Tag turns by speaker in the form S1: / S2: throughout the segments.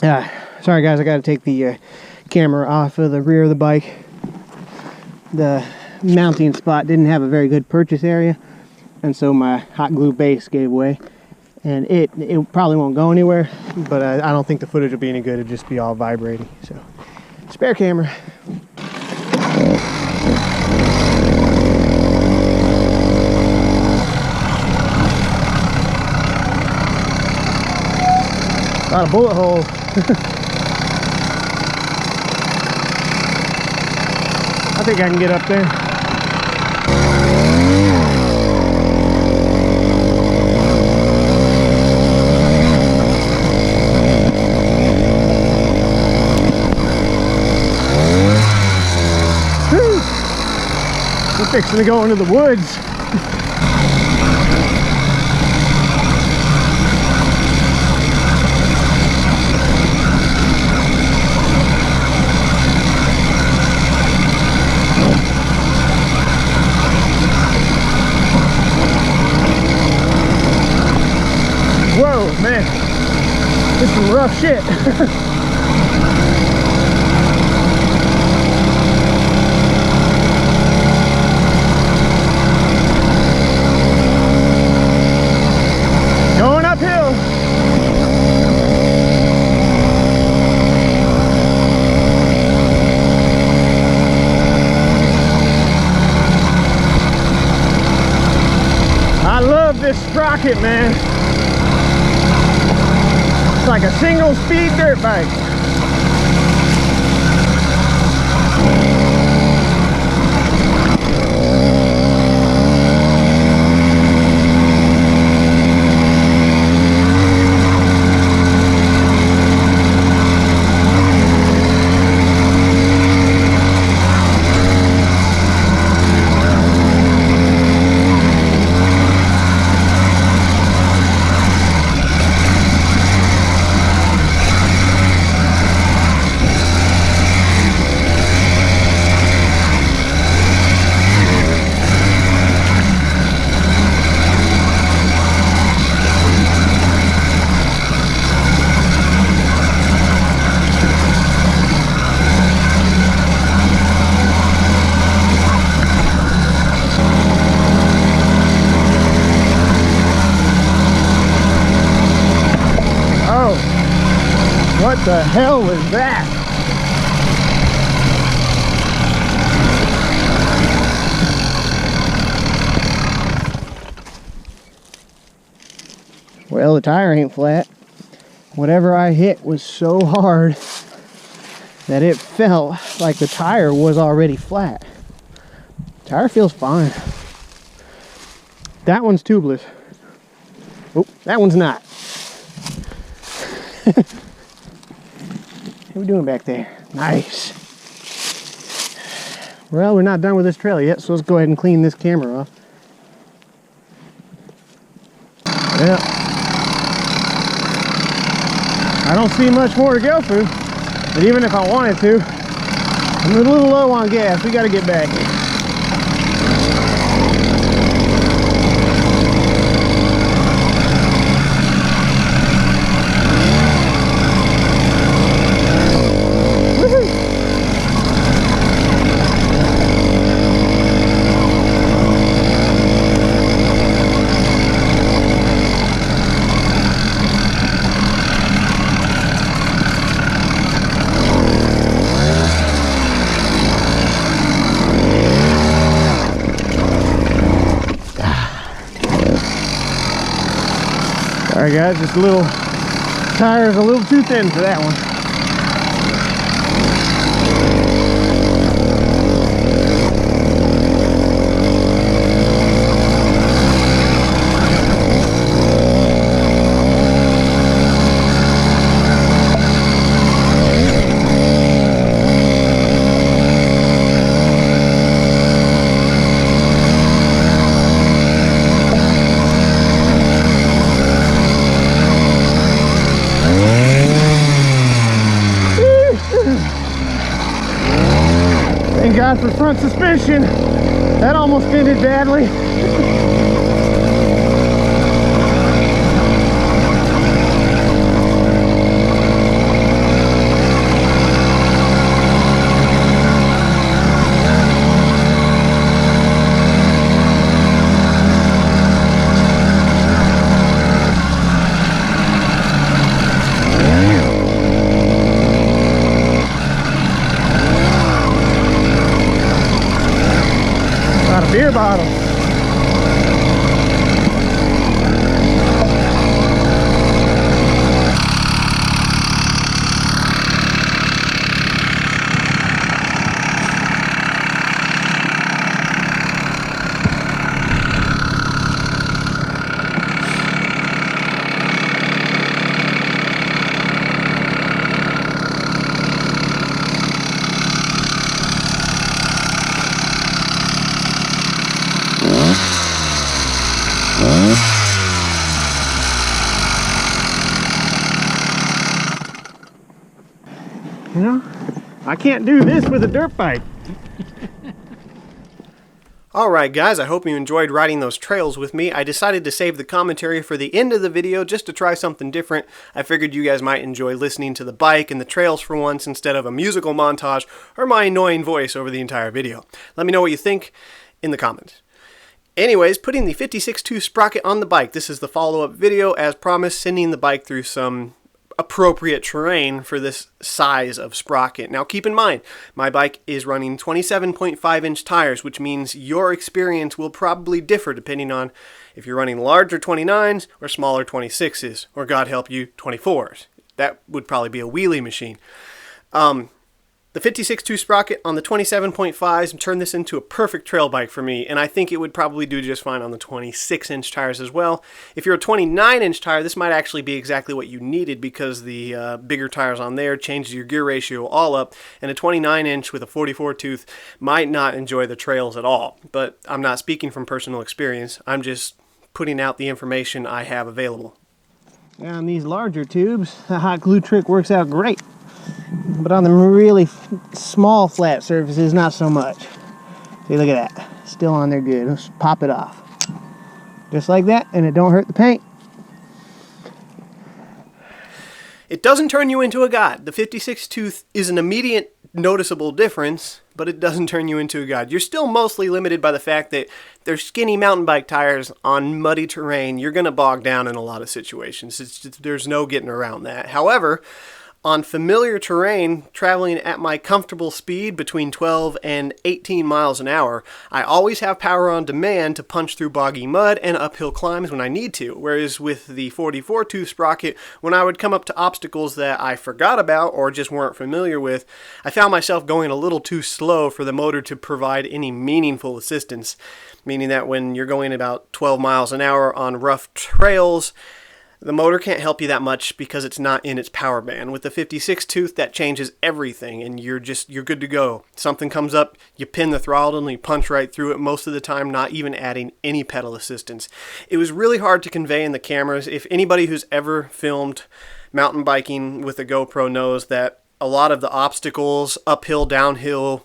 S1: Sorry guys, I got to take the camera off of the rear of the bike. The mounting spot didn't have a very good purchase area, and so my hot glue base gave way, and it probably won't go anywhere, but I don't think the footage will be any good. It'll just be all vibrating. So spare camera. A lot of bullet holes. I think I can get up there. Whew. We're fixing to go into the woods. Whoa, man, this is some rough shit. Going uphill. I love this Sprocket, man. Like a single speed dirt bike. What the hell was that? Well, the tire ain't flat. Whatever I hit was so hard that it felt like the tire was already flat. Tire feels fine. That one's tubeless. Oh, that one's not. What are we doing back there? Nice. Well, we're not done with this trail yet, so let's go ahead and clean this camera off. Yeah. I don't see much more to go through, but even if I wanted to, I'm a little low on gas. We got to get back. Alright guys, this little tire is a little too thin for that one. Thank God for front suspension. That almost ended badly. Beer bottle. You know, I can't do this with a dirt bike. Alright guys, I hope you enjoyed riding those trails with me. I decided to save the commentary for the end of the video just to try something different. I figured you guys might enjoy listening to the bike and the trails for once instead of a musical montage or my annoying voice over the entire video. Let me know what you think in the comments. Anyways, putting the 56.2 Sprocket on the bike. This is the follow-up video, as promised, sending the bike through some appropriate terrain for this size of sprocket. Now keep in mind, my bike is running 27.5 inch tires, which means your experience will probably differ depending on if you're running larger 29s or smaller 26s, or God help you, 24s. That would probably be a wheelie machine. The 56.2 Sprocket on the 27.5s turned this into a perfect trail bike for me, and I think it would probably do just fine on the 26-inch tires as well. If you're a 29-inch tire, this might actually be exactly what you needed because the bigger tires on there changes your gear ratio all up, and a 29-inch with a 44 tooth might not enjoy the trails at all. But I'm not speaking from personal experience. I'm just putting out the information I have available. On these larger tubes, the hot glue trick works out great. But on the really small flat surfaces, not so much. See, look at that. Still on there good. Let's pop it off. Just like that, and it don't hurt the paint. It doesn't turn you into a god. The 56 tooth is an immediate noticeable difference, but it doesn't turn you into a god. You're still mostly limited by the fact that they're skinny mountain bike tires on muddy terrain. You're going to bog down in a lot of situations. There's no getting around that. However, on familiar terrain, traveling at my comfortable speed between 12 and 18 miles an hour, I always have power on demand to punch through boggy mud and uphill climbs when I need to. Whereas with the 44 tooth Sprocket, when I would come up to obstacles that I forgot about or just weren't familiar with, I found myself going a little too slow for the motor to provide any meaningful assistance. Meaning that when you're going about 12 miles an hour on rough trails, the motor can't help you that much because it's not in its power band. With the 56 tooth, that changes everything, and you're good to go. Something comes up, you pin the throttle and you punch right through it, most of the time not even adding any pedal assistance. It was really hard to convey in the cameras. If anybody who's ever filmed mountain biking with a GoPro knows that a lot of the obstacles, uphill, downhill,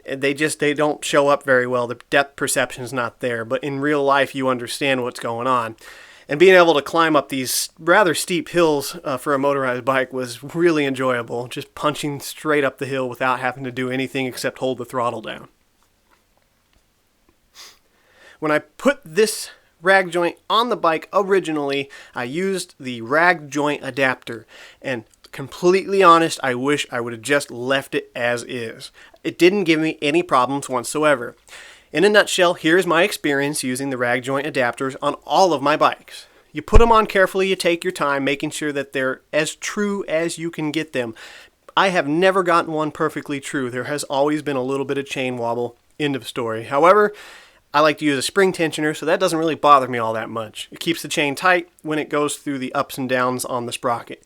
S1: they don't show up very well. The depth perception is not there, but in real life you understand what's going on. And being able to climb up these rather steep hills for a motorized bike was really enjoyable, just punching straight up the hill without having to do anything except hold the throttle down. When I put this rag joint on the bike originally, I used the rag joint adapter, and completely honest, I wish I would have just left it as is. It didn't give me any problems whatsoever. In a nutshell, here's my experience using the rag joint adapters on all of my bikes. You put them on carefully, you take your time, making sure that they're as true as you can get them. I have never gotten one perfectly true. There has always been a little bit of chain wobble. End of story. However, I like to use a spring tensioner, so that doesn't really bother me all that much. It keeps the chain tight when it goes through the ups and downs on the sprocket.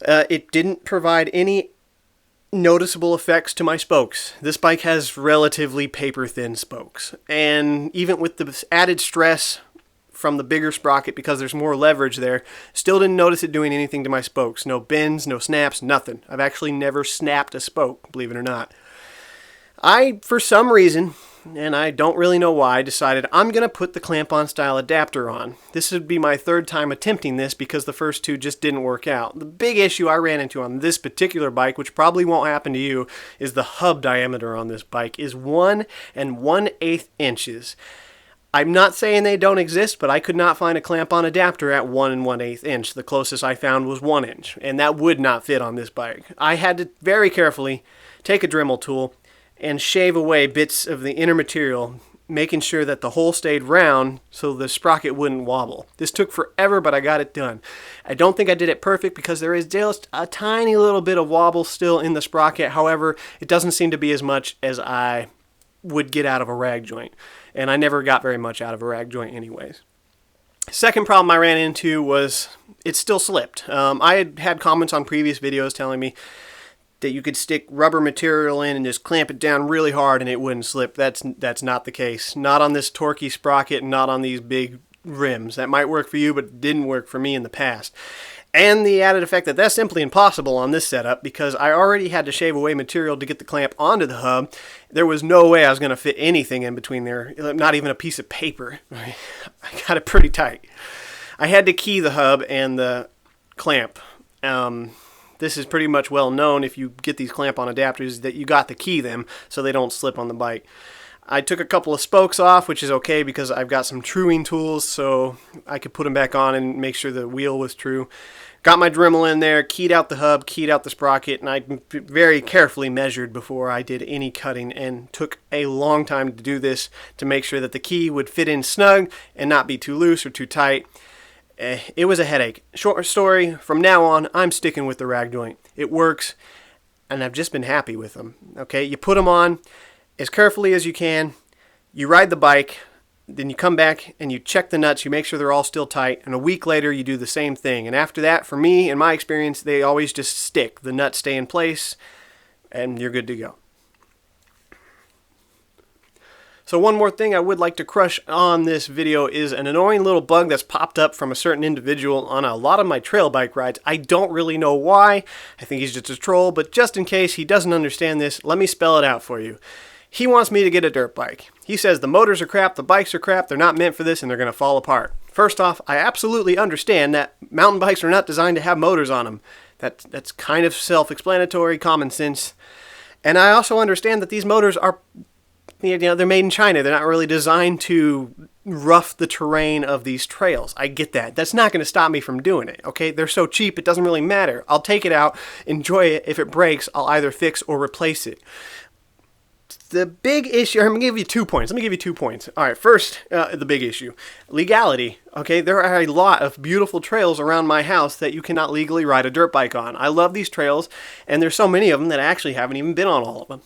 S1: It didn't provide any noticeable effects to my spokes. This bike has relatively paper thin spokes, and even with the added stress from the bigger sprocket because there's more leverage there, still didn't notice it doing anything to my spokes. No bends, no snaps, nothing. I've actually never snapped a spoke, believe it or not. I, for some reason, and I don't really know why, decided I'm going to put the clamp-on style adapter on. This would be my third time attempting this because the first two just didn't work out. The big issue I ran into on this particular bike, which probably won't happen to you, is the hub diameter on this bike is 1 1/8 inches. I'm not saying they don't exist, but I could not find a clamp-on adapter at 1 1/8 inch. The closest I found was 1 inch, and that would not fit on this bike. I had to very carefully take a Dremel tool and shave away bits of the inner material
S2: making sure that the hole stayed round so the sprocket wouldn't wobble. This took forever, but I got it done. I don't think I did it perfect because there is just a tiny little bit of wobble still in the sprocket. However, it doesn't seem to be as much as I would get out of a rag joint. And I never got very much out of a rag joint anyways. Second problem I ran into was it still slipped. I had had comments on previous videos telling me that you could stick rubber material in and just clamp it down really hard and it wouldn't slip. That's not the case. Not on this torquey sprocket, not on these big rims. That might work for you, but didn't work for me in the past. And the added effect that that's simply impossible on this setup because I already had to shave away material to get the clamp onto the hub. There was no way I was going to fit anything in between there, not even a piece of paper. I got it pretty tight. I had to key the hub and the clamp. This is pretty much well known if you get these clamp-on adapters that you got to key them so they don't slip on the bike. I took a couple of spokes off, which is okay because I've got some truing tools so I could put them back on and make sure the wheel was true. Got my Dremel in there, keyed out the hub, keyed out the sprocket, and I very carefully measured before I did any cutting and took a long time to do this to make sure that the key would fit in snug and not be too loose or too tight. It was a headache. Short story, from now on, I'm sticking with the rag joint. It works, and I've just been happy with them. Okay, you put them on as carefully as you can. You ride the bike, then you come back and you check the nuts. You make sure they're all still tight, and a week later you do the same thing. And after that, for me, in my experience, they always just stick. The nuts stay in place, and you're good to go. So one more thing I would like to crush on this video is an annoying little bug that's popped up from a certain individual on a lot of my trail bike rides. I don't really know why. I think he's just a troll, but just in case he doesn't understand this, let me spell it out for you. He wants me to get a dirt bike. He says the motors are crap, the bikes are crap, they're not meant for this, and they're going to fall apart. First off, I absolutely understand that mountain bikes are not designed to have motors on them. That's kind of self-explanatory, common sense. And I also understand that these motors are, they're made in China. They're not really designed to rough the terrain of these trails. I get that. That's not going to stop me from doing it, okay? They're so cheap, it doesn't really matter. I'll take it out, enjoy it. If it breaks, I'll either fix or replace it. The big issue, I'm going to give you 2 points. Let me give you 2 points. All right, first, the big issue. Legality, okay? There are a lot of beautiful trails around my house that you cannot legally ride a dirt bike on. I love these trails, and there's so many of them that I actually haven't even been on all of them.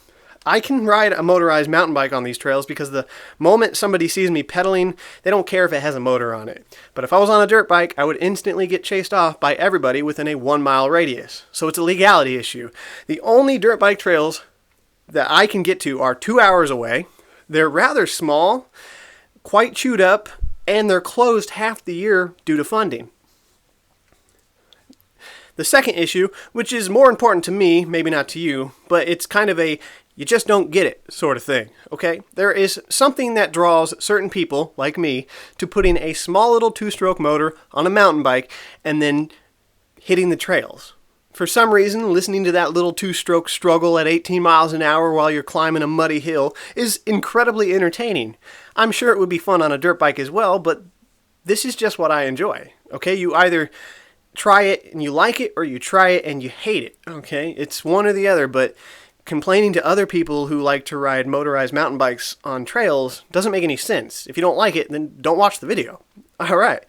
S2: I can ride a motorized mountain bike on these trails because the moment somebody sees me pedaling, they don't care if it has a motor on it. But if I was on a dirt bike, I would instantly get chased off by everybody within a 1 mile radius. So it's a legality issue. The only dirt bike trails that I can get to are 2 hours away. They're rather small, quite chewed up, and they're closed half the year due to funding. The second issue, which is more important to me, maybe not to you, but it's kind of a you just don't get it sort of thing, okay? There is something that draws certain people, like me, to putting a small little two-stroke motor on a mountain bike and then hitting the trails. For some reason, listening to that little two-stroke struggle at 18 miles an hour while you're climbing a muddy hill is incredibly entertaining. I'm sure it would be fun on a dirt bike as well, but this is just what I enjoy, okay? You either try it and you like it, or you try it and you hate it, okay? It's one or the other, but complaining to other people who like to ride motorized mountain bikes on trails doesn't make any sense. If you don't like it, then don't watch the video. All right.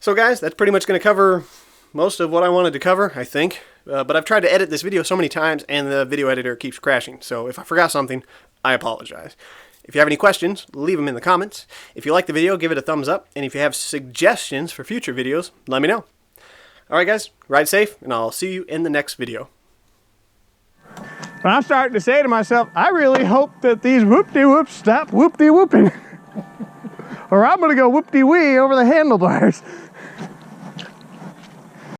S2: So guys, that's pretty much going to cover most of what I wanted to cover, I think. But I've tried to edit this video so many times, and the video editor keeps crashing. So if I forgot something, I apologize. If you have any questions, leave them in the comments. If you like the video, give it a thumbs up. And if you have suggestions for future videos, let me know. All right, guys, ride safe, and I'll see you in the next video.
S1: But I'm starting to say to myself, I really hope that these whoop-de-whoops stop whoop-de-whooping. Or I'm going to go whoop-de-wee over the handlebars.